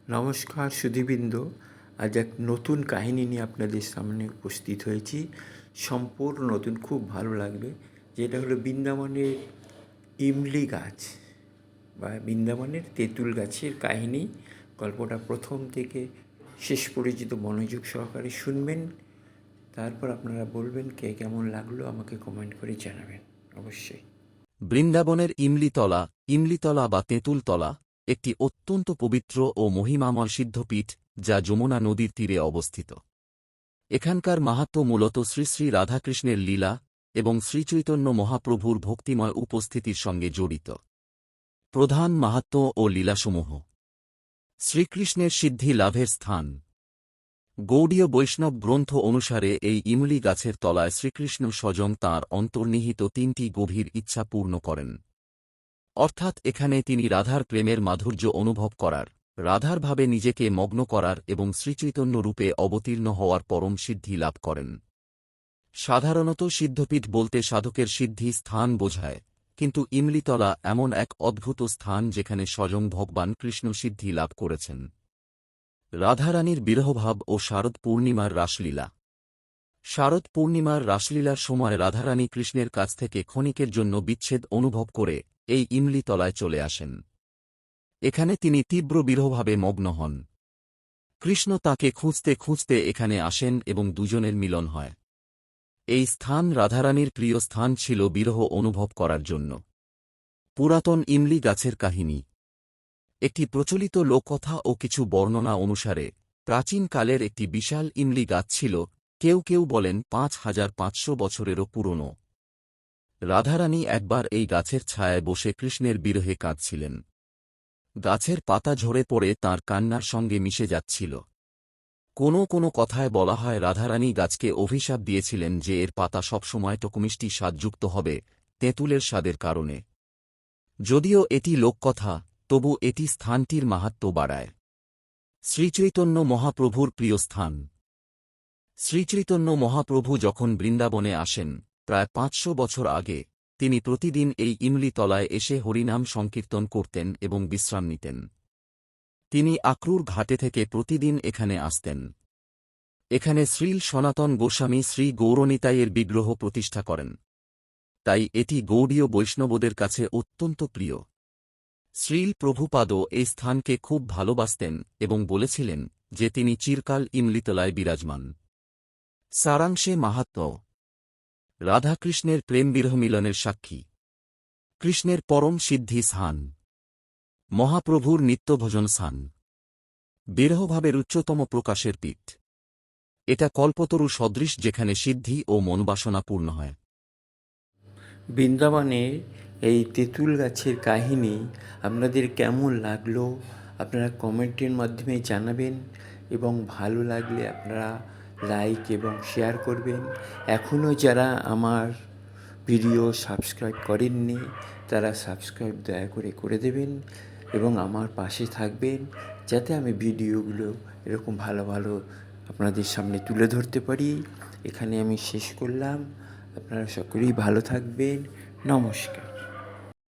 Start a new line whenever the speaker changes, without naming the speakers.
নমস্কার সুধীবৃন্দ। আজ এক নতুন কাহিনী নিয়ে আপনাদের সামনে উপস্থিত হয়েছি। সম্পূর্ণ নতুন, খুব ভালো লাগবে। যেটা হলো বৃন্দাবনের ইমলি গাছ বা বৃন্দাবনের তেঁতুল গাছের কাহিনী। গল্পটা প্রথম থেকে শেষ পর্যন্ত মনোযোগ সহকারে শুনবেন। তারপর আপনারা বলবেন কে কেমন লাগলো, আমাকে কমেন্ট করে জানাবেন অবশ্যই।
বৃন্দাবনের ইমলিতলা বা তেঁতুলতলা একটি অত্যন্ত পবিত্র ও মহিমাময় সিদ্ধপীঠ যা যমুনা নদীর তীরে অবস্থিত। এখানকার মাহাত্ম্য মূলত শ্রী শ্রী রাধাকৃষ্ণের লীলা এবং শ্রীচৈতন্য মহাপ্রভুর ভক্তিময় উপস্থিতির সঙ্গে জড়িত। প্রধান মাহাত্ম্য ও লীলাসমূহ: শ্রীকৃষ্ণের সিদ্ধি লাভের স্থান। গৌড়ীয় বৈষ্ণব গ্রন্থ অনুসারে এই ইমলি গাছের তলায় শ্রীকৃষ্ণ স্বয়ং তাঁর অন্তর্নিহিত ৩টি গভীর ইচ্ছা পূর্ণ করেন। অর্থাৎ এখানে তিনি রাধার প্রেমের মাধুর্য অনুভব করার, রাধার ভাবে নিজেকে মগ্ন করার এবং শ্রীচৈতন্য রূপে অবতীর্ণ হওয়ার পরম সিদ্ধি লাভ করেন। সাধারণত সিদ্ধপীঠ বলতে সাধকের সিদ্ধি স্থান বোঝায়, কিন্তু ইমলিতলা এমন এক অদ্ভুত স্থান যেখানে স্বয়ং ভগবান কৃষ্ণ সিদ্ধি লাভ করেছেন। রাধারানীর বিরহভাব ও শারদ পূর্ণিমার রাসলীলা। শারদ পূর্ণিমার রাসলীলার সময় রাধারানী কৃষ্ণের কাছ থেকে ক্ষণিকের জন্য বিচ্ছেদ অনুভব করে এই ইমলিতলায় চলে আসেন। এখানে তিনি তীব্র বিরহভাবে মগ্ন হন। কৃষ্ণ তাকে খুঁজতে খুঁজতে এখানে আসেন এবং দুজনের মিলন হয়। এই স্থান রাধারানীর প্রিয় স্থান ছিল বিরহ অনুভব করার জন্য। পুরাতন ইমলি গাছের কাহিনী। একটি প্রচলিত লোককথা ও কিছু বর্ণনা অনুসারে প্রাচীনকালের একটি বিশাল ইমলি গাছ ছিল, কেউ কেউ বলেন ৫৫০০ বছরেরও পুরনো। রাধারানী একবার এই গাছের ছায়ায় বসে কৃষ্ণের বিরহে কাঁদছিলেন। গাছের পাতা ঝরে পড়ে তাঁর কান্নার সঙ্গে মিশে যাচ্ছিল। কোনো কোনো কথায় বলা হয় রাধারানী গাছকে অভিশাপ দিয়েছিলেন যে এর পাতা সবসময় টকমিষ্টি স্বাদযুক্ত হবে, তেঁতুলের স্বাদের কারণে। যদিও এটি লোককথা, তবু এটি স্থানটির মাহাত্ম্য বাড়ায়। শ্রীচৈতন্য মহাপ্রভুর প্রিয় স্থান। শ্রীচৈতন্য মহাপ্রভু যখন বৃন্দাবনে আসেন প্রায় ৫০০ বছর আগে, তিনি প্রতিদিন এই ইমলি তলায় এসে হরিনাম সংকীর্তন করতেন এবং বিশ্রাম নিতেন। তিনি আক্রুর ঘাটে থেকে প্রতিদিন এখানে আসতেন। এখানে শ্রীল সনাতন গোস্বামী শ্রী গৌরনিতাইয়ের বিগ্রহ প্রতিষ্ঠা করেন। তাই এটি গৌড়ীয় বৈষ্ণবদের কাছে অত্যন্ত প্রিয়। শ্রীল প্রভুপাদও এই স্থানকে খুব ভালোবাসতেন এবং বলেছিলেন যে তিনি চিরকাল ইমলিতলায় বিরাজমান। সারাংশে মাহাত্ম্য: রাধাকৃষ্ণের প্রেম বিরহ মিলনের সাক্ষী। কৃষ্ণের পরম সিদ্ধি স্থান। মহাপ্রভুর নিত্যভজন স্থান। বিরহভাবের উচ্চতম প্রকাশের পীঠ। এটা কল্পতরু সদৃশ যেখানে সিদ্ধি ও মনোবাসনা পূর্ণ হয়।
বৃন্দাবনের এই তেঁতুল গাছের কাহিনী আপনাদের কেমন লাগলো আপনারা কমেন্টের মাধ্যমে জানাবেন, এবং ভালো লাগলে আপনারা লাইক এবং শেয়ার করবেন। এখনও যারা আমার ভিডিও সাবস্ক্রাইব করেননি তারা সাবস্ক্রাইব দয়া করে করে দেবেন এবং আমার পাশে থাকবেন, যাতে আমি ভিডিওগুলো এরকম ভালো ভালো আপনাদের সামনে তুলে ধরতে পারি। এখানে আমি শেষ করলাম। আপনারা সকলেই ভালো থাকবেন। নমস্কার।